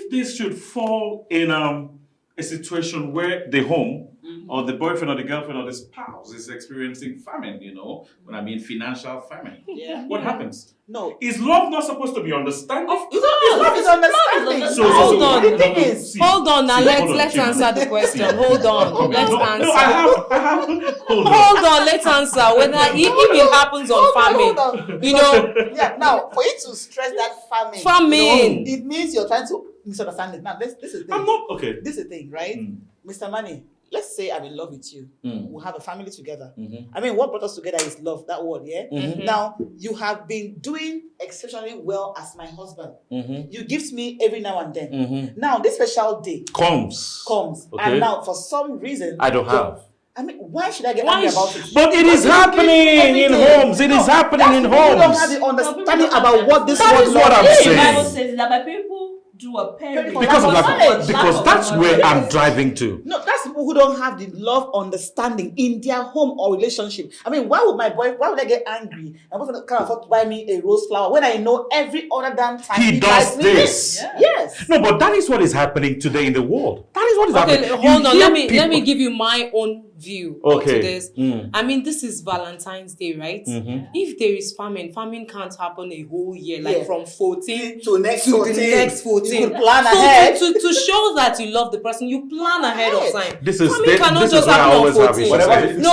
if this should fall in a situation where the home or the boyfriend or the girlfriend or the spouse is experiencing famine, when I mean financial famine, what happens? No. Is love not supposed to be understanding? Love is understanding. So the thing is, hold on now. Let's answer the question. Hold on. Let's answer. No, I have. Hold on. Let's answer whether if it happens on famine, Yeah. Now, for you to stress that famine, it means you're trying to misunderstand it. Now, this is the thing. I'm not okay. This is the thing, right, Mr. Money? Let's say I'm in love with you. We'll have a family together. I mean, what brought us together is love, that word, yeah? Now, you have been doing exceptionally well as my husband. You gift me every now and then. Now, this special day comes. Okay. And now, for some reason... I don't have. I mean, why should I get angry about it? But it is happening in homes. It is happening in homes. You don't have the understanding about what this word is. What I'm saying. The Bible says that my people do a parent because that's where I'm driving to. No, that's people who don't have the love understanding in their home or relationship. I mean, why would I get angry? My boyfriend can't afford to buy me a rose flower when I know every other damn time he does this. Yeah. Yes. No, but that is what is happening today in the world. That is what is happening. Hold on. Let me give you my own view to this. I mean, this is Valentine's Day, right? If there is famine can't happen a whole year, like from 14 to next 14. You plan so ahead. To show that you love the person, you plan ahead of time. Famine cannot just happen on 14. Famine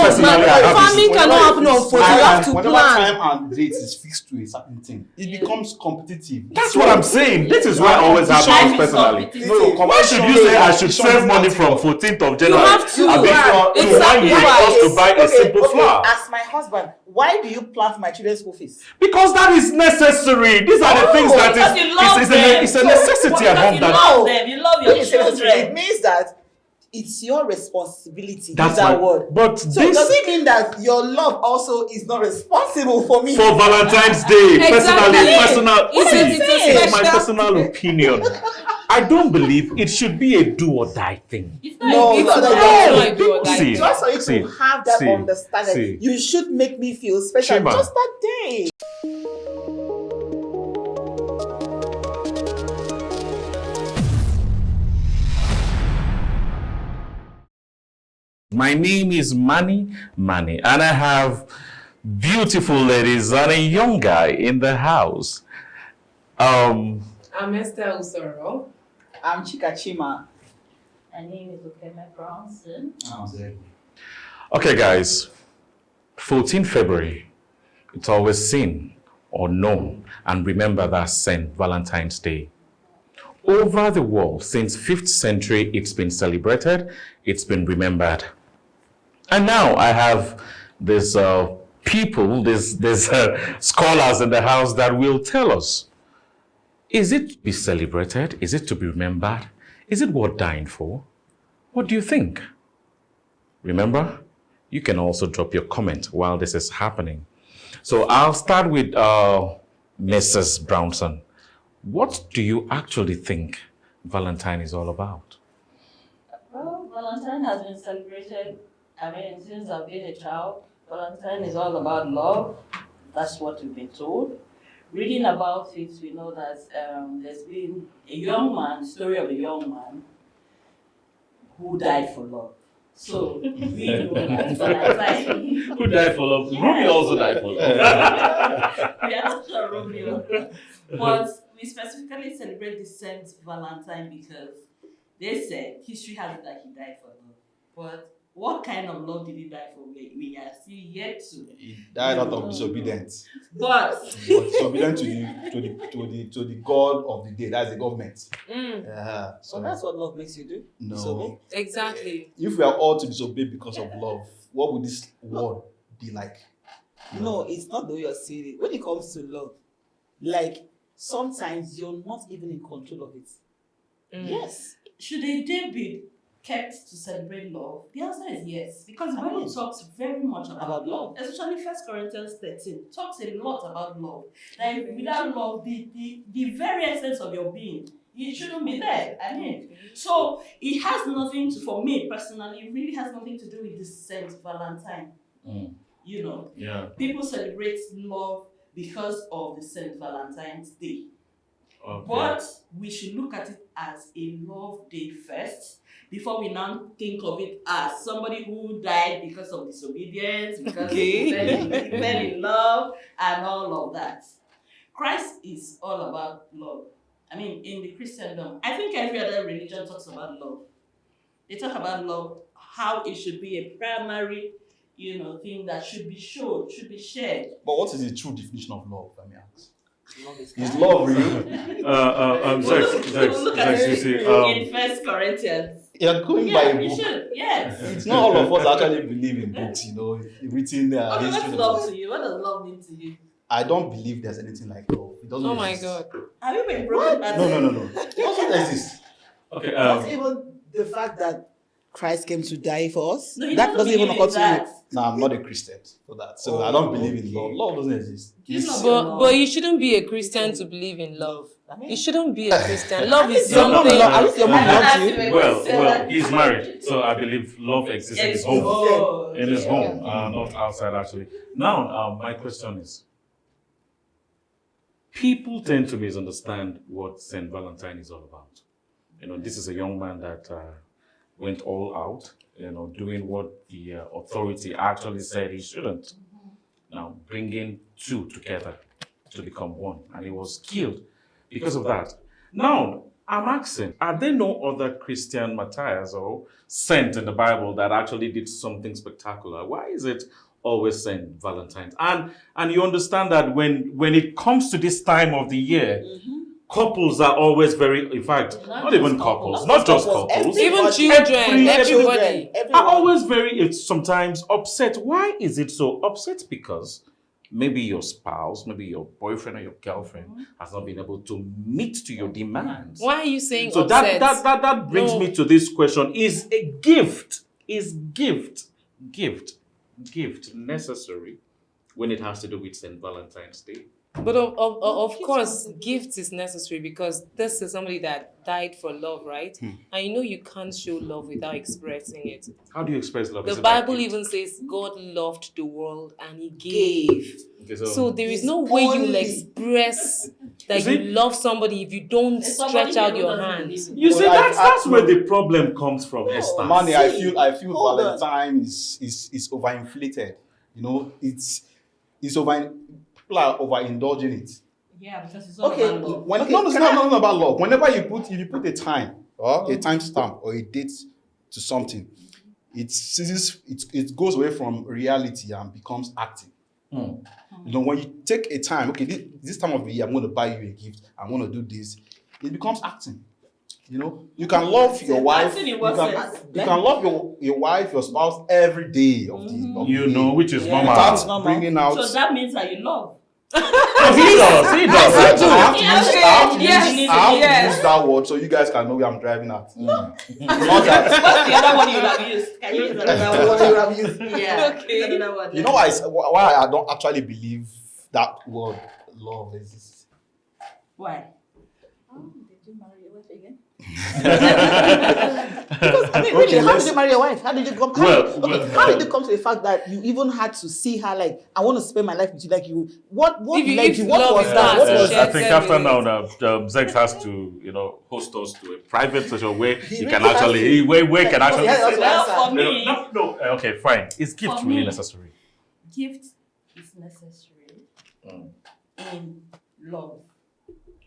cannot happen on 14. You have to whenever plan. time and date is fixed to a certain thing, it becomes competitive. That's what I'm saying. This is why always happens personally. Why should you say I should save money from 14th of January? You have to. To 1 year just to buy a simple flower? As my husband, why do you plan for my children's school fees? Because that is necessary. These are the things that it's a necessity at home. You love your children. It means that it's your responsibility. That's that word. But so does it mean that your love also is not responsible for me? For Valentine's Day, It's my personal opinion. I don't believe it should be a do or die thing. It's not a do or die thing. Just for you to have that understanding, you should make me feel special just that day. My name is Manny, and I have beautiful ladies and a young guy in the house. I'm Esther Usoro. I'm Chikachima. My name is Okeme Brownson. Okay, guys. 14 February. It's always seen or known and remembered as St. Valentine's Day. Over the world, since 5th century, it's been celebrated, it's been remembered. And now I have these scholars in the house that will tell us, is it to be celebrated? Is it to be remembered? Is it worth dying for? What do you think? Remember, you can also drop your comment while this is happening. So I'll start with Mrs. Brownson. What do you actually think Valentine is all about? Well, Valentine has been celebrated, since I've been a child. Valentine is all about love. That's what we've been told. Reading about it, we know that there's been a story of a young man who died for love. So, we know that Valentine... Who died for love? Yeah. Romeo also died for love. We are not sure Romeo. But we specifically celebrate the Saint Valentine because they said history has it that he died for love. But what kind of love did he die for? We are still yet to. He died out of disobedience. But disobedient to the God of the day. That's the government. So that's what love makes you do? No. Disobey? Exactly. If we are all to disobey because of love, what would this world be like? No, it's not the way you're saying it. When it comes to love, like sometimes you're not even in control of it. Yes. Should a day be kept to celebrate love? The answer is yes, because the Bible talks very much about love, especially 1 Corinthians 13 talks a lot about love. Like without love, the very essence of your being, it shouldn't be there. So it has nothing to, for me personally, it really has nothing to do with the Saint Valentine. People celebrate love because of the Saint Valentine's Day. Okay. But we should look at it as a love day first before we now think of it as somebody who died because of disobedience, because he fell in love, and all of that. Christ is all about love. I mean, in the Christendom, I think every other religion talks about love. They talk about love, how it should be a primary, thing that should be shown, should be shared. But what is the true definition of love? Let me ask. Love is Is kind. love real? Look at Zex, you it see, in First Corinthians. You're going by Yeah, a you book. should. Yes. It's not all of us actually believe in books, written Okay, history. what's love to you? What does love mean to you? I don't believe there's anything like love. It doesn't Oh my exist. God. Have you been broken? No. It doesn't exist. okay, Not even the fact that Christ came to die for us. No, he That doesn't even believe occur in to that. No, I'm not a Christian for that. So I don't believe in love. Love doesn't exist. You It's- know- But you shouldn't be a Christian to believe in love. I mean, You shouldn't be a Christian. Love is your mom, something. at least your mom loves you. well, he's married, so I believe love exists in his home. Oh, In his yeah. home, not outside actually. Now, my question is, people tend to misunderstand what Saint Valentine is all about. This is a young man that went all out, doing what the authority actually said he shouldn't. Now, bringing two together to become one, and he was killed because of that. Now, I'm asking, are there no other Christian martyrs or saints in the Bible that actually did something spectacular? Why is it always Saint Valentine's? And you understand that when it comes to this time of the year, couples are always very, in fact, not even couples, not just couples, Even children, everybody. are always very sometimes upset. Why is it so upset? Because maybe your spouse, maybe your boyfriend or your girlfriend has not been able to meet to your demands. Why are you saying So upset? that brings No. me to this question: Is a gift necessary when it has to do with St. Valentine's Day? But of course, gift is necessary because this is somebody that died for love, right? And you can't show love without expressing it. How do you express love? Is The it by Bible gift? even says God loved the world and he gave. Okay, So there is His no way you'll only- express that You see? you love somebody if you don't There's somebody stretch out here who your doesn't hands. believe. You see, But that's where the problem comes from, Esther. Manny, I feel hold on. Valentine is overinflated. It's over. People are overindulging it. Yeah, because it's all Okay. about love. When, Okay, no, it's can not about love. Whenever if you put a time or a time stamp or a date to something, it goes away from reality and becomes acting. When you take a time, okay, this time of the year, I'm going to buy you a gift. I'm going to do this. It becomes acting. You can love your wife. Acting in You what can, sense? you can love your wife, your spouse every day of the year. Which is Yeah. normal. Without normal. bringing out. So that means that you love. No, he does. I have to Yes, use that word so you guys can know where I'm driving at. Not that. What's the other one you would have used? Can you use another What one? you have used. Yeah. Okay. Another one. You know why I don't actually believe that word love exists? Why? Did you marry your wife again? Because really, how did you marry your wife? How did you come? How did you come to the fact that you even had to see her like I want to spend my life with you? Like you, what If led you? What love was is that? not What to was share I think after now, Zex has to, host us to a private session where he really can has actually, to. where can actually. He has to Well, answer. for me, No. Okay, fine. Is gift For really me. necessary? gift is necessary in love,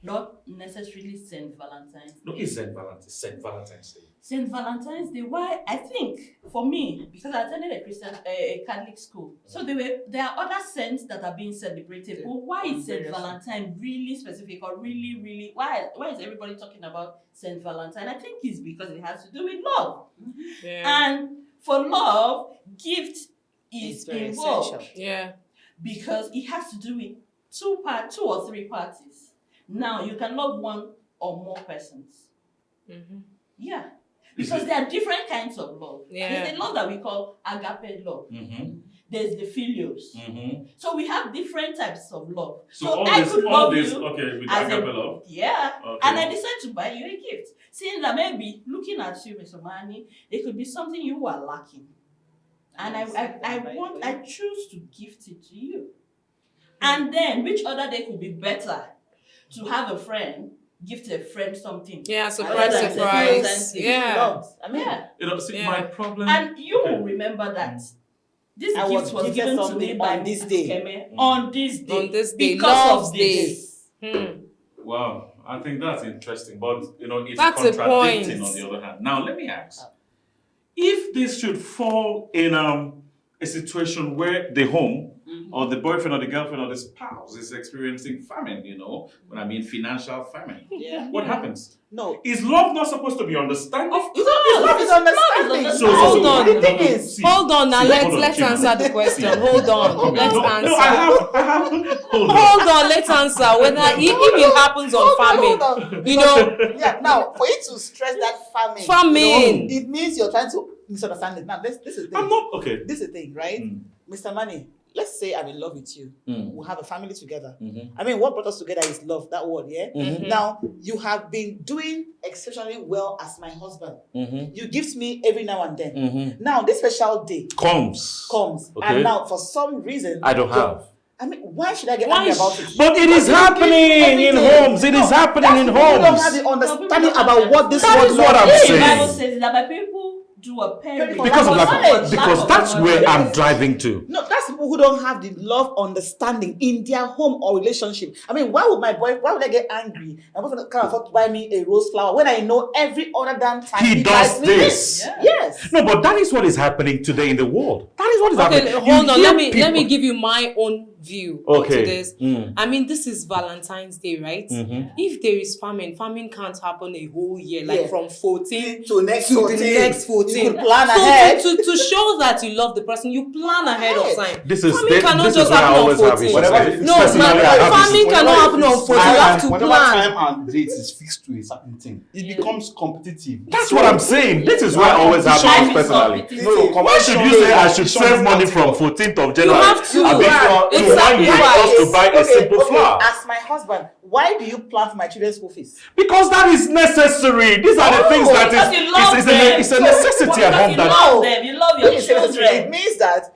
not necessarily Saint Valentine's Day. No, it's Saint Valentine's Day. Saint Valentine's Day. Why? I think for me, because I attended a Catholic school, so there are other saints that are being celebrated. But why is Saint Valentine really specific or really why is everybody talking about Saint Valentine? I think it's because it has to do with love, and for love, gift is very involved essential. Yeah. because it has to do with two or three parties. Now you can love one or more persons. Yeah. Because there are different kinds of love. Yeah. There's a love that we call agape love. There's the filios. So we have different types of love. So I could love you okay, with as agape a love. yeah, Okay. and I decide to buy you a gift. Seeing that maybe looking at you, Mr. Mani, there could be something you are lacking, and I choose to gift it to you. And then which other day could be better to have a friend gift a friend something. Yeah, Rather than surprise. Yeah. Loved. I mean, Yeah. You know, see, Yeah. my problem. And you will remember that this I gift was was gifted given to something me by on this day. Keme on this day. On this day, Because Love's of Day. this. Wow, I think that's interesting, but it's That's a contradicting point. on the other hand. Now, let me ask: if this should fall in a situation where the home or the boyfriend or the girlfriend or the spouse is experiencing famine, when I mean financial famine, yeah. what happens? No. Is love not supposed to be understanding? Of It's love is understanding. So, Hold on. The thing is, Hold on now, let's Chima. answer the question. Hold on, let's answer. No, I have. Hold on. Hold on, let's answer whether if it happens on hold famine. on. You know, Yeah, now for you to stress that famine, Famine. it means you're trying to misunderstand it. Now, this is the thing. I'm not okay. This is the thing, right? Mr. Money, let's say I'm in love with you. We have a family together. I mean, what brought us together is love, that word, yeah? Now, you have been doing exceptionally well as my husband. You gift me every now and then. Now, this special day Comes. comes, Okay. and now for some reason, I don't have. I mean, why should I get angry about it? But it is happening in homes. It is happening in You don't have homes. the understanding about what this That word is what love I'm is. The saying. Bible says that my people do a parent. Because of knowledge. because that's where I'm driving to. No, that's people who don't have the love understanding in their home or relationship. I mean, why would I get angry? My boyfriend can't afford to buy me a rose flower when I know every other damn time He buys does me this. Yeah. Yes. No, but that is what is happening today in the world. That is what is okay, happening. hold You on. hear Let me people- give you my own view Okay. to this. I mean, this is Valentine's Day, right? If there is famine can't happen a whole year, like Yeah. from 14 To next to 14. the next 14. You could plan so ahead. To show that you love the person, you plan ahead of time. This is Famine cannot this is just where I happen on always have 14. issues. Whenever Personally, No, I have famine issues. cannot happen on 14. You have to Whenever plan. time and date is fixed to a certain thing, it becomes competitive. That's what I'm saying. This is where I always have Life issues is personally. competitive. No, Why should you say I should save money from 14th of January? have to. and be Right. to It's one year sacrifice. just to buy a simple flower? As my husband, why do you plan for my children's school fees? Because that is necessary. These are the things that because you love it's them. a necessity at home. You That love them. You love your It children. means that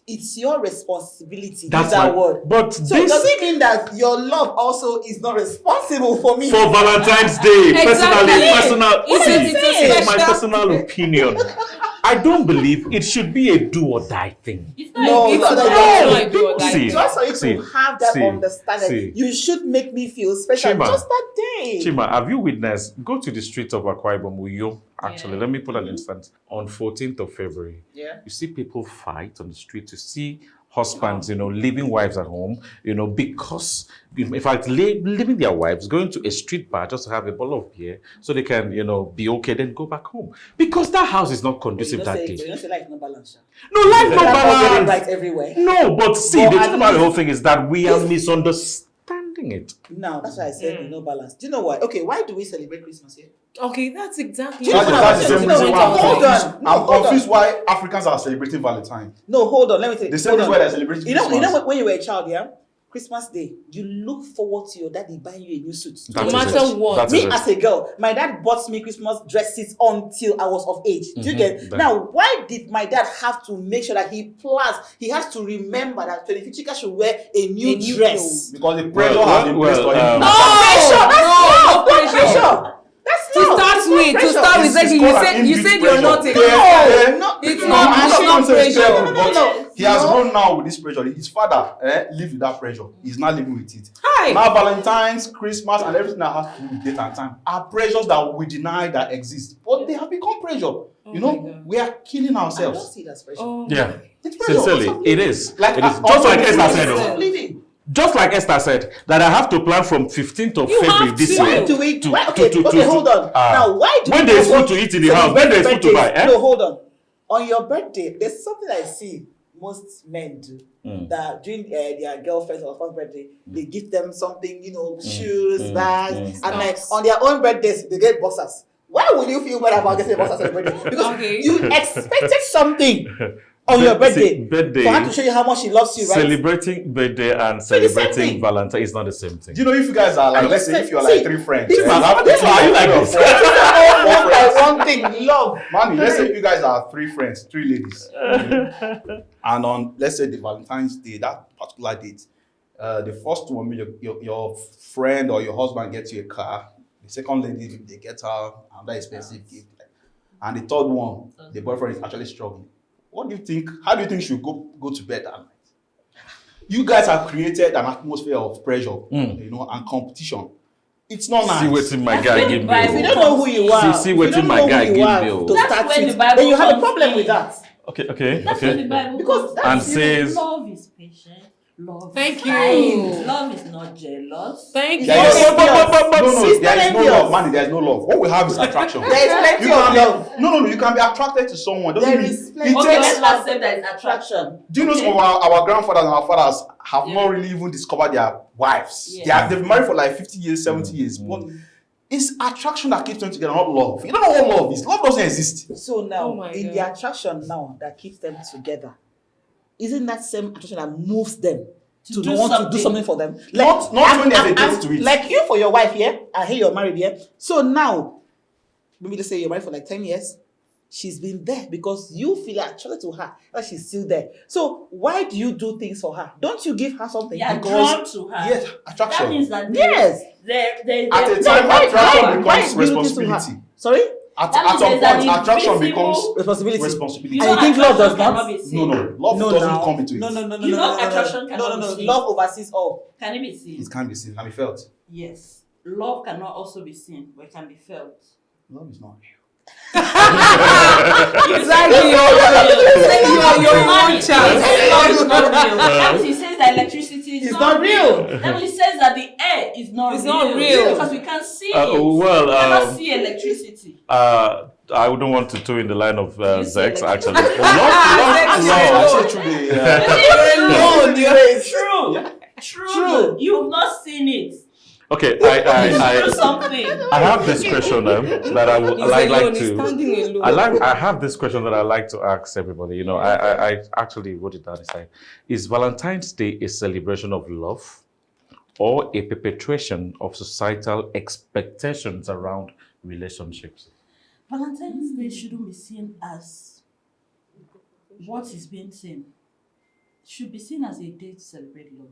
it's your responsibility. That's Use that my- word. but so this- does it mean that your love also is not responsible for me? for Valentine's Day, Exactly. personal. It's a my special- personal opinion. I don't believe it should be a do or die thing. It's No, It's no, not no. a do or die See, thing. Just for you see, to have that see, understanding, see. you should make me feel special Chima. just that day. Chima, have you witnessed? Go to the streets of Akwa Ibom, Uyo. Actually, Yeah. let me put an instance. On 14th of February, Yeah. you see people fight on the street to see husbands, leaving wives at home, because, in fact, leaving their wives, going to a street bar just to have a bottle of beer so they can, be okay, then go back home. Because that house is not conducive that You day. don't say life no balance. No, life no Not getting balance. right everywhere. No, but see, But the at thing about the least- whole thing is that we are misunderstanding it. Now that's why I said no balance. Do you know why? Okay, why do we celebrate Christmas here? Okay, that's exactly That's- what that's the I same was reason going why to I'm say. hold on. No, I'm hold confused on. why Africans are celebrating Valentine. No, hold on. Let me tell you. The same hold reason on. why they're celebrating You know Christmas. when you were a child, yeah? Christmas Day, you look forward to your daddy buying you a new suit. That No is matter it. what. That Me is it. as a girl, my dad bought me Christmas dresses until I was of age. Do you get? That- Now, why did my dad have to make sure that he plans? He has to remember that 25th Chika should wear a new dress. Because the pressure has been placed on him. No, Pressure, that's love. no That's pressure. pressure. That's To love. start It's not with, pressure. you said you're not a No, It's no, not- I'm it's sure not you say pressure. no, no, no. He has No. grown now with this pressure. His father lived with that pressure. He's not living with it. Hi. Now Valentine's, Christmas, and everything that has to do with date and time are pressures that we deny that exist. But they have become pressure. my God. We are killing I don't ourselves. see it as pressure. Oh. Yeah. It's pressure. Sincerely, it is. Like, It is. also Just like the Esther food said. is oh. Living. Just like Esther said, that I have to plan from 15th of You February have this to. year. Why do we? to- Why, to- okay, to- okay, to- hold on. Now, why do when we there is also food to eat in the house, when celebrate there is food to buy, birthdays? eh? No, hold on. On your birthday, there's something I see most men do. That during their girlfriend's or husband's birthday, they give them something, shoes, bags, and like on their own birthdays, they get boxers. Why would you feel bad about getting boxers on your birthday? Because Okay. you expected something on your birthday, birthday. for her to show you how much she loves you, right? Celebrating birthday and the same celebrating thing. Valentine is not the same thing. Do you know if you guys are like, And let's say you if you're see, like three friends, this you is- have this is- are you like this? All one by one thing, love. Man, let's say you guys are three friends, three ladies, and on let's say the Valentine's Day, that particular date, the first one, your friend or your husband gets you a car, The second lady, they get her another expensive gift. And the third one, the boyfriend is actually struggling. What do you think? How do you think she should go to bed that night? You guys have created an atmosphere of pressure, and competition. It's not nice. See waiting my guy give me. If you don't know who you are, See waiting my guy give me. to start with, then you have a problem with that. Okay. That's what the Bible Because calls and it. says, Love is patient. Love Thank is you. kind. Love is not jealous. Thank you. There is It's there is no envious. love, man. There is no love. What we have is attraction. There is plenty You can of love. no. You can be attracted to someone. Doesn't There mean is it plenty of Okay, takes. let's accept that it's attraction. Do you know some of our grandfathers and our fathers have not really even discovered their wives? Yeah. They've been married for like 50 years, 70 years. But it's attraction that keeps them together, not love. You don't know what love is. Love doesn't exist. So now, Oh my in God. the attraction now that keeps them together, isn't that same attraction that moves them to do want to something. do something for them? Not when there's a date to it. Like you for your wife here, I hear you're married here. So now, maybe let's say you're married for like 10 years. She's been there because you feel attracted to her, that she's still there. So why do you do things for her? Don't you give her something? Yeah, Because- drawn to her. Yes, That attraction. means that Yes. At a time, attraction becomes do you do things to her? responsibility. Sorry? At That means some there's an point, attraction invisible- becomes Responsibility. responsibility. You And know, you think love does attraction not? cannot be seen. No, love doesn't now. come into it. No. You know attraction cannot No. be seen. Love oversees all. Can it be seen? It can be seen, can be felt. Yes. Love cannot also be seen, but it can be felt. Love is not real. Exactly. You are your own child. Love is not real. That means he says that electricity is It's not not real. That means he says that the air is not It's real. not real. Because we can't see it. well, we cannot see electricity. I wouldn't want to toe in the line of You see sex, like- actually. Love. Actually, True. You've not seen it. Okay, Do I something. have this question that I would He's like alone. He's to. standing alone. I have this question that I like to ask everybody. You know, I actually wrote it down. It's like, is Valentine's Day a celebration of love or a perpetuation of societal expectations around relationships? Valentine's Day shouldn't be seen as what is being seen. It should be seen as a day to celebrate love.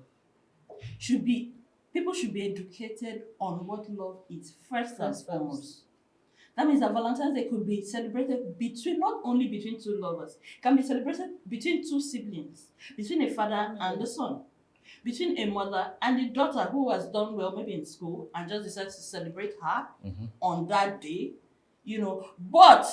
People should be educated on what love is first and foremost. That means that Valentine's Day could be celebrated not only between two lovers, it can be celebrated between two siblings, between a father and the son, between a mother and a daughter who has done well maybe in school and just decides to celebrate her on that day, but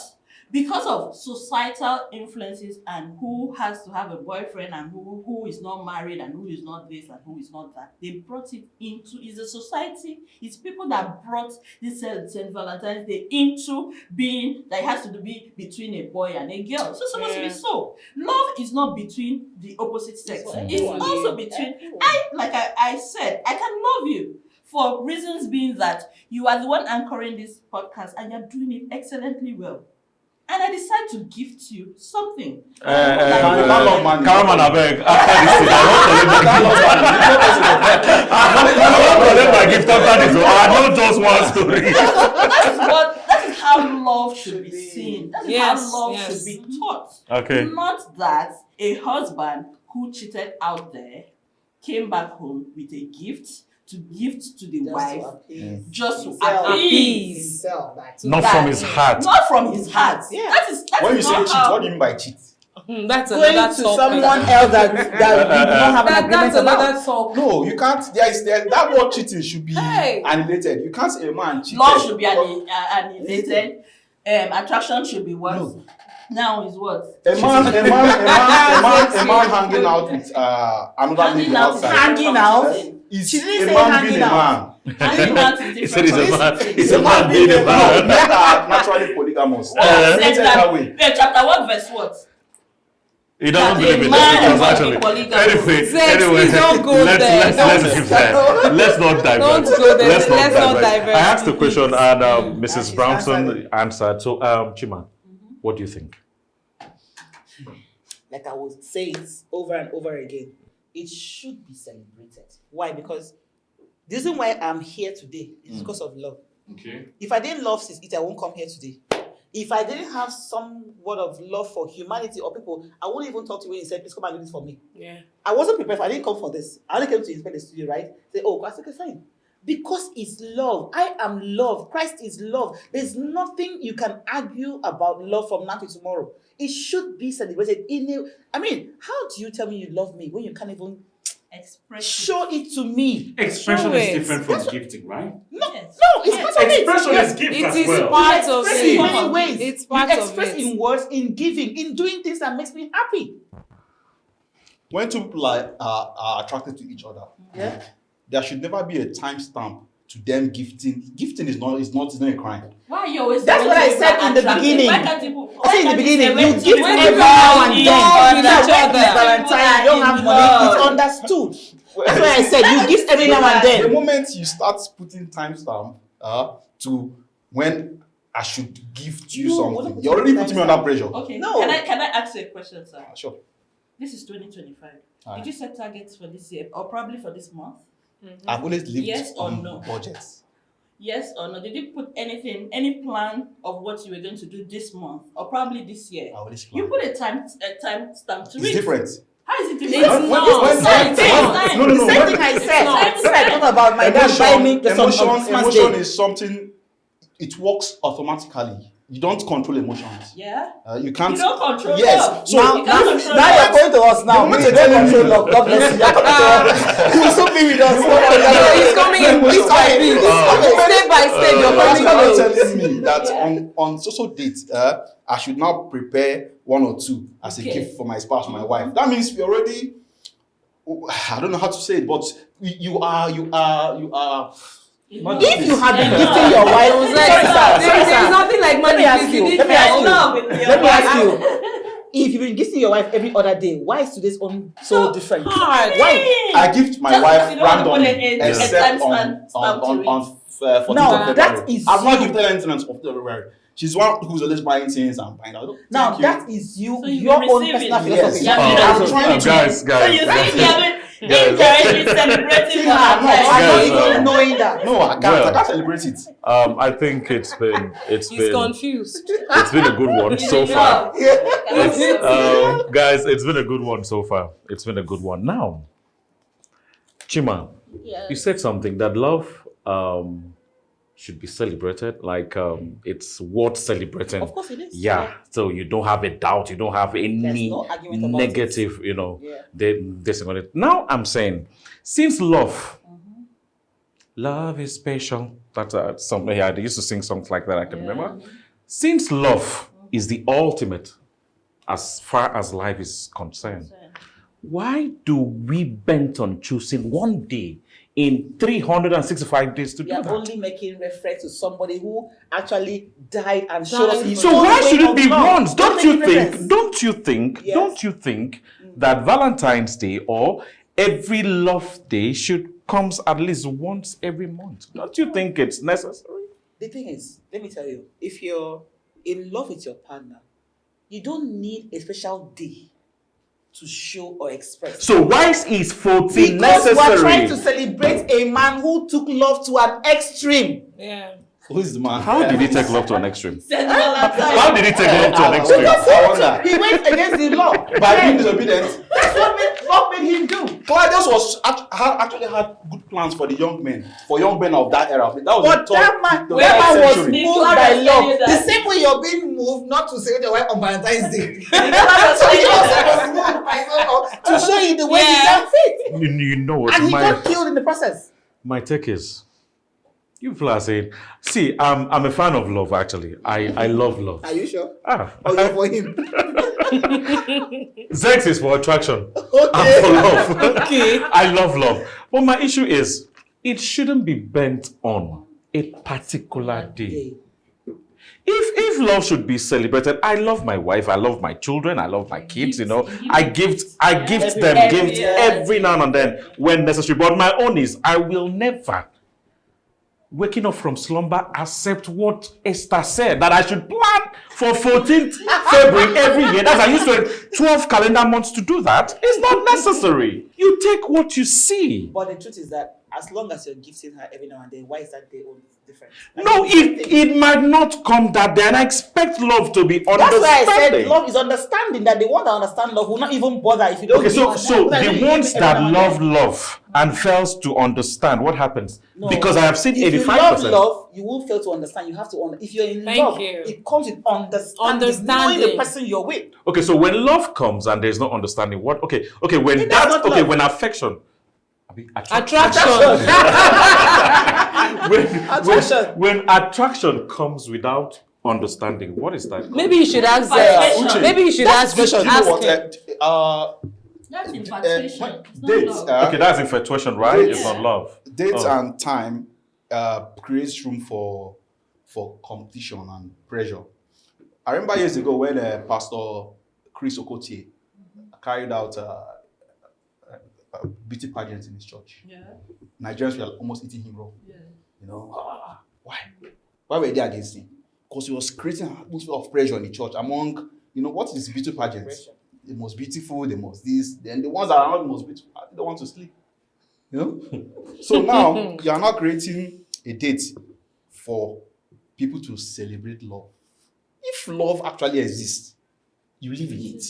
because of societal influences and who has to have a boyfriend and who is not married and who is not this and who is not that, they brought it into, it's the society, it's people that brought this St. Valentine's Day into being that it has to be between a boy and a girl. So it's supposed to be so. Love is not between the opposite sex. It's also between, I said, I can love you. For reasons being that you are the one anchoring this podcast and you're doing it excellently well. And I decide to gift you something. Karaman, I beg. I want to let my gift after this. I know just one story. That is how love should be seen. That is how love should be taught. Okay. Not that a husband who cheated out there came back home with a gift to gift to the wife just to appease. Not from his heart. Not from his heart. Yeah. That is When you say not cheat, how- what do you mean by cheat? That's Going another to topic. someone else that you do not have an agreement That's another about. talk. No, you can't. That word cheating should be Hey. annihilated. You can't say a man cheated. Love should be annihilated. Attraction should be what? No. Now is what? A man hanging out with another lady outside. Hanging out. Is She didn't a say man hanging being a out. man. Hanging out is He said different. he's a man. It's He's a man being a No, man. men are naturally polygamous. Said Created that way. chapter 1 verse what? He doesn't That believe a in man it. must be Actually. polygamous. Sex, please don't go there. Let's leave that. Let's not divert. Don't go there. Let's not divert. divert. I asked the question and Mrs. she's Brownson answered. So, Chima, what do you think? Like I would say it over and over again, it should be celebrated. Why? Because the reason why I'm here today is because of love. Okay. If I didn't love Sis, I won't come here today. If I didn't have some word of love for humanity or people, I wouldn't even talk to you when you said, please come and do this for me. Yeah. I wasn't prepared for I didn't come for this. I only came to inspect the studio, right? Say, oh, I said, okay, fine. Because it's love. I am love. Christ is love. There's nothing you can argue about love from now to tomorrow. It should be celebrated how do you tell me you love me when you can't even show it to me? Expression Show is it. different from gifting, right? No, it's part of it. Expression is gift It as is well. part of Express in many it. ways. It's part you of express it. in words, in giving, in doing things that makes me happy. When two people are attracted to each other, Yeah. there should never be a timestamp to them gifting. Gifting is not a crime. Why are you always That's what I said in the beginning. Why can't you I said in the beginning, you gift when every you now and in then. love with Now, each when other. it's Valentine, you don't have money. It's understood. That's why I said you gift every now and The then. moment you start putting timestamp to when I should gift you No, we're not something, putting you're already putting me timestamp. under pressure. Okay, No. can I ask you a question, sir? Sure. This is 2025. Alright. Did you set targets for this year or probably for this month? I've always lived Yes or on no? budgets. Yes or no? Did you put any plan of what you were going to do this month or probably this year? I always You plan. put a time stamp to It's it. different. How is it It's different? not. when- Same thing. No, no, no. The same when- thing I said. not. When I talk about my dad buying me the song on Christmas emotion Day. is something. It works automatically. You don't control emotions. Yeah. You can't. You don't control Yes. love. So Now you can't control you're love. going to us now. The moment We you're don't telling control me- love. God bless you. You're coming to us. You will soon be with us. He's coming in piece by piece. Step by step, you're You're coming in. telling me that on social dates, I should now prepare one or two as a Okay. gift for my spouse, my wife. That means we already. I don't know how to say it, but you are. If you had been Yeah. gifting your wife, sorry, sir. There's nothing like Let me money. ask you. Let me ask you. Love with your Let me ask wife. you. If you've been gifting your wife every other day, why is today's own so different? hard. Why? I gift my Just wife you don't want to put randomly, a except time on stamp to it. 14th Now, of that February. is I've not you. gifted anything of February. She's one who's always buying things and buying. Now Thank you. that is you, So you've your been own receiving personal it. philosophy. Yes. I'm trying to. guys, So you see, you have been indirectly celebrating I'm not Guys, even knowing that. No, I can't. I Well. can't celebrate it. I think it's He's confused. been a good one so far. Love. Guys, it's been a good one so far. It's been a good one. Now, Chima, you said something that love should be celebrated. Like it's worth celebrating. Of course it is. Yeah. So you don't have a doubt. You don't have any no argument about negative. Yeah. This on it. Now I'm saying, since love is special. That's something. Yeah, they used to sing songs like that. I can remember. Since love is the ultimate, as far as life is concerned, why do we bent on choosing one day in 365 days to We do are that? only making reference to somebody who actually died and showed us his So own why way should it of be love. once? Don't making you think? reference. Yes. Don't you think that Valentine's Day or every love day comes at least once every month? Don't you think it's necessary? The thing is, let me tell you, if you're in love with your partner, you don't need a special day to show or express. So why is 14 Because necessary? we're trying to celebrate a man who took love to an extreme. Yeah. Who is the man? How did he take love to an extreme? Send Valentine. How did he take love to an extreme? I wonder. He went against the law. By being Then, disobedient. that's what made him do. Claudius actually had good plans for the young men, for young men of that era. That was But the that man, the that third man was century. moved Claudius by tell love. you The that. same way you're being moved not to say your wife on Valentine's Day. Claudius So tell he you also that. was moved by love to show you the way he Yeah. can fit. You know what? And he got killed in the process. My take is, you people are saying, see, I'm a fan of love, actually. I love love. Are you sure? Ah, Or you're for him? sex is for attraction. Okay. I'm for love. Okay. I love love. But my issue is, it shouldn't be bent on a particular day. If love should be celebrated, I love my wife, I love my children, I love my kids, I gift them gifts every now and then when necessary. But my own is, I will never, waking up from slumber, accept what Esther said, that I should plan for 14th February every year. That's I used to have 12 calendar months to do that. It's not necessary. You take what you see. But the truth is that as long as you're gifting her every now and then, why is that day only? different. No, it might not come that day, and I expect love to be That's understanding. why I said love is understanding. That the one that understand love will not even bother if you don't. Okay, so give the ones that every now and then. love and fails to understand, what happens? No. Because I have seen If 85%. you love, you won't fail to understand. You have to if you're in Thank love, you. it comes with understanding, knowing the person you're with. Okay, so when love comes and there's no understanding, what? Okay, when Then that's not love. when affection, Attraction. Attraction. when attraction comes without understanding, what is that? Maybe you should ask Uche, maybe you should ask Do you know ask what? him. That's infatuation. It's not Dates, love. Okay, that's infatuation, right? Dates. It's not love. dates Oh. and time creates room for competition and pressure. I remember years ago when Pastor Chris Okotie carried out a beauty pageant in his church. Yeah. Nigerians were almost eating him raw. Yeah. You know, why? Why were they against him? Because he was creating an atmosphere of pressure in the church among, what is beauty pageants? The most beautiful, the most this, then the ones that are not the most beautiful, they don't want to sleep. So now you are not creating a date for people to celebrate love. If love actually exists, you live in it.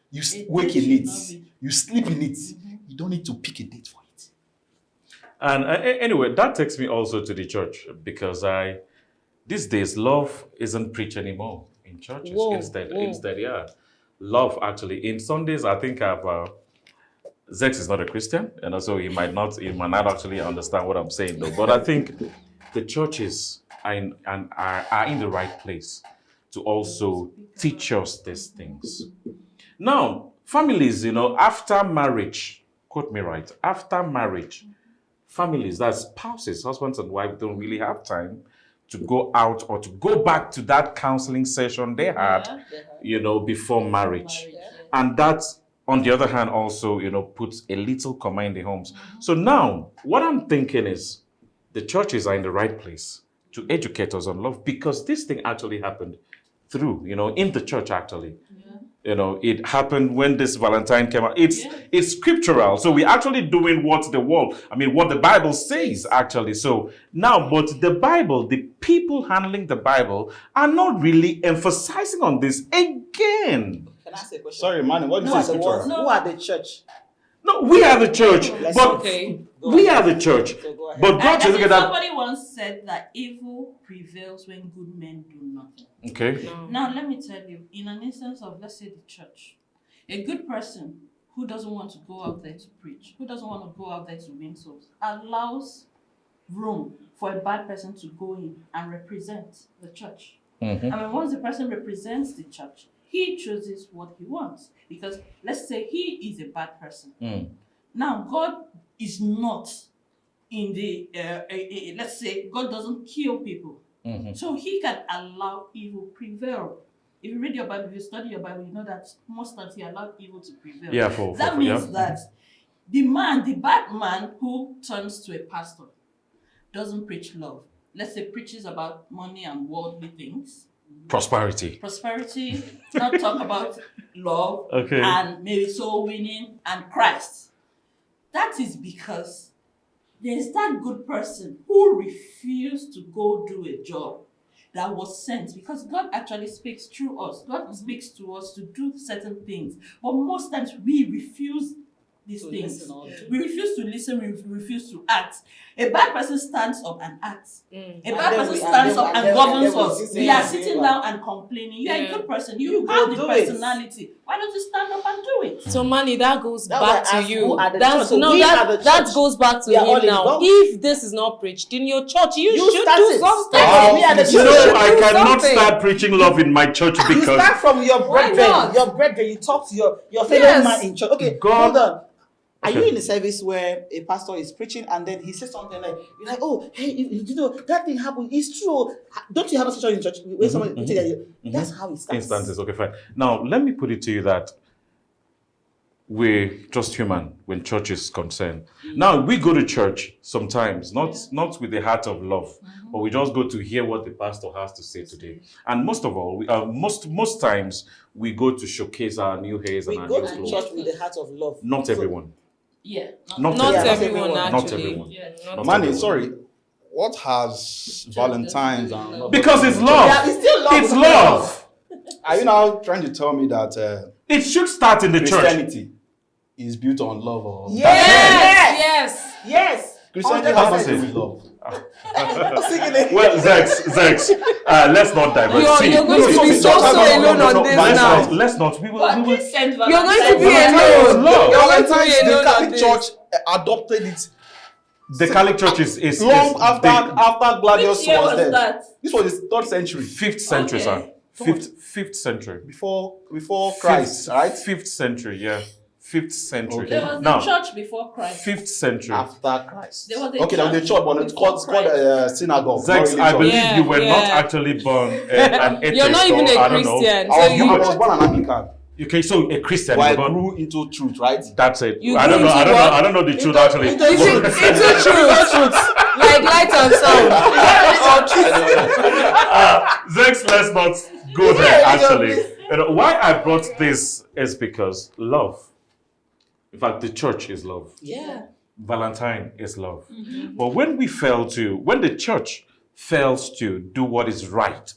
You wake in it. You sleep in it. You don't need to pick a date for it. And anyway, that takes me also to the church, because these days love isn't preached anymore in churches. Instead, yeah, love actually in Sundays. I think Zex is not a Christian, and so he might not actually understand what I'm saying though. But I think the churches are in the right place to also teach us these things. Now, families, after marriage, quote me right, after marriage, families, that's spouses, husbands and wives, don't really have time to go out or to go back to that counseling session they had, before marriage. And that, on the other hand, also, puts a little comma in the homes. So now, what I'm thinking is, the churches are in the right place to educate us on love, because this thing actually happened through, in the church actually. It happened when this Valentine came out. It's scriptural. So we're actually doing what the Bible says actually. So now, but the Bible, the people handling the Bible are not really emphasizing on this again. Can I ask a question? Sorry, man, what do you say scriptural? Who are the church? No, we are the church. We are the church. So go ahead. But God, look at that. Somebody once said that evil prevails when good men do nothing. Okay. Now, let me tell you, in an instance of, let's say, the church, a good person who doesn't want to go out there to preach, who doesn't want to go out there to win souls, allows room for a bad person to go in and represent the church. Mm-hmm. I mean, once the person represents the church, he chooses what he wants. Because let's say he is a bad person. Now, God is not in the, let's say, God doesn't kill people. So he can allow evil prevail. If you read your Bible, if you study your Bible, you know that most times he allowed evil to prevail. Yeah, that means that the bad man who turns to a pastor doesn't preach love. Let's say preaches about money and worldly things. Prosperity, not talk about love and maybe soul winning and Christ. That is because there's that good person who refused to go do a job that was sent, because God actually speaks through us. God speaks to us to do certain things. But most times we refuse these things. We refuse to listen, we refuse to act. A bad person stands up and acts. A bad person stands up and governs us. We are sitting down and complaining. You are a good person. You have the personality. Why don't you stand up and do it? So, Manny, that goes back to you. That goes back to him now. If this is not preached in your church, you should do something. I cannot start preaching love in my church because you start from your brethren. Your brethren, you talk to your fellow man in church. Okay, hold on. Are you in a service where a pastor is preaching and then he says something like, you're like, oh, hey, that thing happened. It's true. Don't you have a situation in church where somebody that's how it starts. Instances, okay, fine. Now, let me put it to you that we're just human when church is concerned. Now, we go to church sometimes, not with the heart of love, but we just go to hear what the pastor has to say today. And most of all, most times, we go to showcase our new hairs and our new clothes. We go to church with the heart of love. Not everyone. Yeah. Not everyone, actually. Not everyone. Yeah, Not Manny, everyone. sorry. what has Valentine's and Because it's love. Yeah, it's still love. It's love. Are you now trying to tell me that It should start in the church. Christianity is built on love? Or Yes. Yes. Christianity has nothing to do with love. Well, Zex, let's not divert. You're going to be so alone on this now. Let's not. We will. But this Saint You're going to Valentine's be Day- alone. Love. You're going to Valentine's, be the alone on Catholic this. Church adopted it The Catholic Church is long is after Gladius Which year was was dead. that? This was the 3rd century the 5th century, Okay. sir. Fifth century. before Christ, right? 5th century, yeah. 5th century. There was Now, a church before Christ. 5th century. After Christ. There was a Okay, there was a church church, but it's called synagogue. Zex, not really I church. believe Yeah, you were not yeah. actually born an atheist. You're not even or, I a don't know. Christian. I So was born an Anglican, Okay, so a Christian. but I but grew into truth, right? that's it. You I don't grew know. into what? I don't know the truth actually. Into truth. Like light and sound. Zex, let's not go there actually. You know, why I brought this is because love. In fact, the church is love. Yeah. Valentine is love. But when the church fails to do what is right,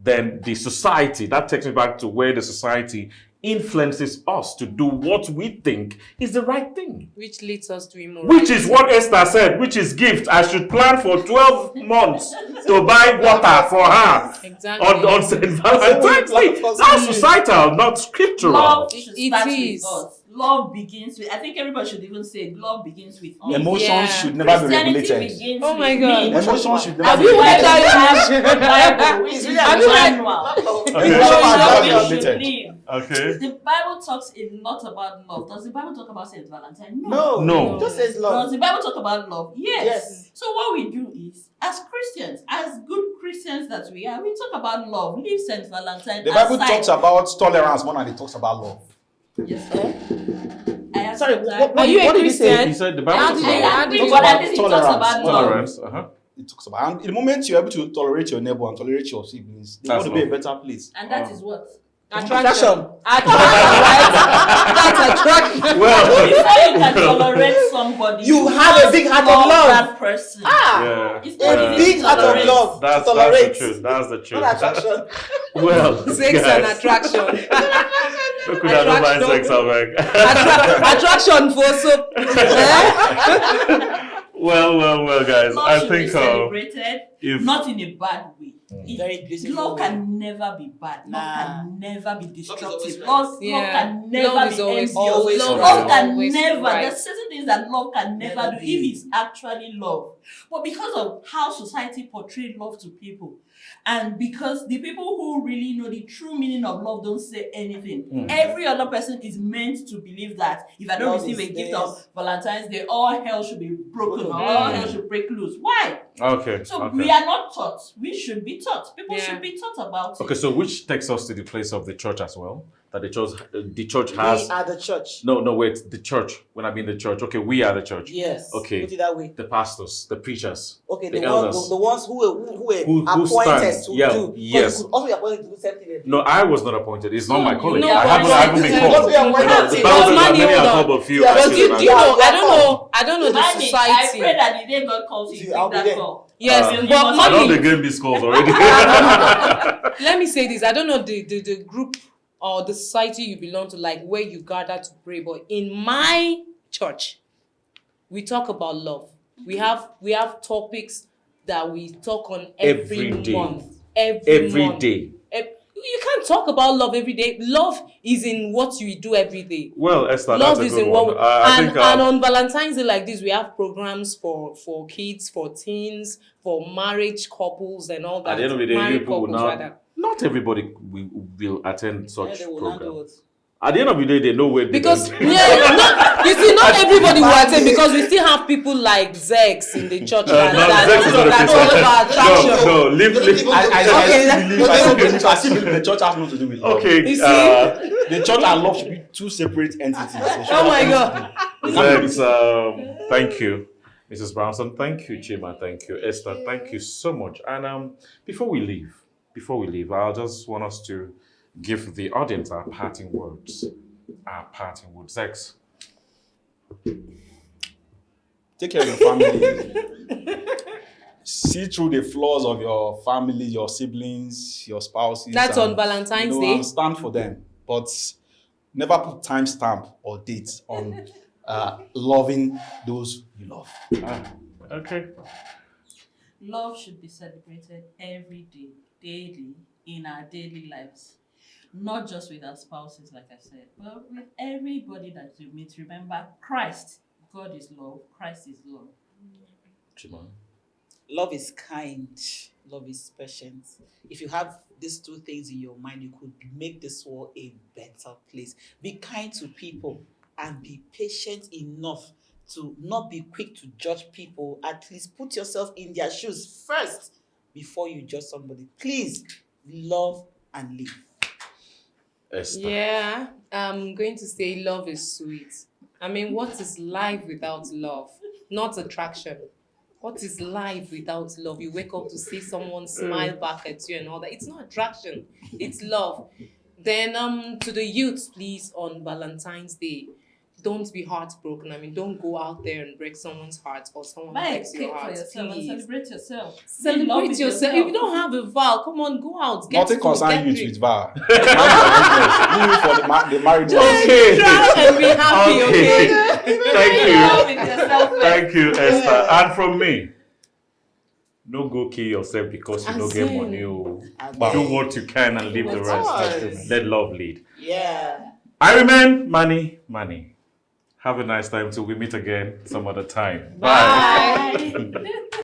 then the society, that takes me back to where the society influences us to do what we think is the right thing. Which leads us to immorality. Which is what Esther said, which is gift. I should plan for 12 months to buy water for her Exactly. on St. Valentine's Day. That's societal, not scriptural. Love should It start is. with us. Love begins with, I think everybody should even say, love begins with me. Emotions Yeah. should never be Christianity regulated. begins Oh my with God. me. Emotions should Have never be you read regulated. that? Bible, it's really Have a you read- manual. Okay. Emotions How should never we be should regulated. live. Okay. The Bible talks a lot about love. Does the Bible talk about Saint Valentine? No. It just says Does love. the Bible talk about love? Yes. Yes. So what we do is, as Christians, as good Christians that we are, we talk about love. Leave Saint Valentine The Bible aside. talks about tolerance more than it talks about love. Yes, sir. I am Sorry, Valentine. Are you a What did he say? Christian? He said the How Bible did talks you- about how did you- But at least it talks Tolerance. about love. tolerance. It talks about, and the moment you're able to tolerate your neighbor and tolerate your siblings, they That's want to be a love. better place. And that is what? Attraction. Right? That's attraction. Well, Before you can tolerate somebody, You have a big heart of love love. that person. yeah. It's A not big easy to heart of tolerate. love. That's Tolerate. the truth. That's the truth. Not attraction. Well, Sex and guys, attraction. look at that mind sex, Abeg. Attraction for so. Well, guys. Love I should be think celebrated, if not in a bad way. Very beautiful. Love way. can never be bad. Love Nah. can never be destructive. always right. Love Yeah. can never Love is be always envious. always Love right. can Always never. right. There's certain things that love can never Never do be. if it's actually love. But because of how society portrays love to people, and because the people who really know the true meaning of love don't say anything, every other person is meant to believe that if I don't Love receive is a gift this. of Valentine's Day, all hell should be broken or all hell should break loose. Why? okay. So okay. we are not taught. We should be taught. People Yeah. should be taught about it. Okay, so which takes us to the place of the church as well. That the church We has. are the church. No, wait. The church. When I mean the church, okay, we are the church. Yes. Okay. Put it that way. The pastors, the preachers, Okay, the the elders. ones who were Who appointed stand. to Yeah, do. 'Cause yes. You could also be appointed to do something. No, I was not appointed. It's not my calling. No, I but haven't been you called. must be appointed. You know, the But Bible says that man, many hold are on. called, but few Yeah, are But chosen. do you know? I don't know the Manny, I society. pray that the day God calls you, See, I'll take be that there. call. Yes, You but must- I know mommy, the game these calls already. let me say this. I don't know the group or the society you belong to, like where you gather to pray, but in my church, we talk about love. We have topics that we talk on every Every day. month. Every month. day. You can't talk about love every day. Love is in what you do every day. Well, Esther, Love that's is a good in one. what I and, think and on Valentine's Day like this, we have programs for kids, for teens, for marriage couples and all that. at the end of the day, Married people will couples, not. rather. Not everybody will attend such They will not do program. it. At the end of the day, they know where Because they you see, not everybody will attend because we still have people like Zex in the church no, that Zex is not a that's Christian. all about attraction. No, leave. I still believe the church has nothing to do with love. Okay. You see? The church and love should be two separate entities. They should Oh my not God. Zex, thank you. Mrs. Brownson, thank you. Chima, thank you. Esther, thank you so much. And before we leave, I just want us to give the audience our parting words. Zex. Take care of your family. see through the flaws of your family, your siblings, your spouses. That's and, on Valentine's you know, Day. and stand for them. But never put timestamp or date on loving those you love. Okay. Love should be celebrated every day, daily, in our daily lives. Not just with our spouses, like I said, but with everybody that you meet. Remember, Christ, God is love, Christ is love. Chimon. Love is kind. Love is patient. If you have these two things in your mind, you could make this world a better place. Be kind to people and be patient enough to not be quick to judge people. At least put yourself in their shoes first before you judge somebody. Please love and live. Esther. Yeah, I'm going to say love is sweet. I mean, what is life without love? Not attraction. What is life without love? You wake up to see someone smile back at you and all that. It's not attraction, it's love. Then to the youths, please, on Valentine's Day, don't be heartbroken. I mean, don't go out there and break someone's heart or someone Buy a breaks cake your for heart. yourself and Please. celebrate yourself. Be in love Celebrate with yourself. If you don't have a vow, come on, go out. Get Nothing food, concern get you drink. with VAR. Mind your business. You for the married ones. Okay. Try and be happy, okay? Thank Be in love you. with yourself first. Thank you, Esther. And from me, no go kill yourself because you don't get As in- money. Oh. Amen. Do what you can and leave the Of rest. course. Let love lead. Yeah. I remain money. Have a nice time till we meet again some other time. Bye. Bye.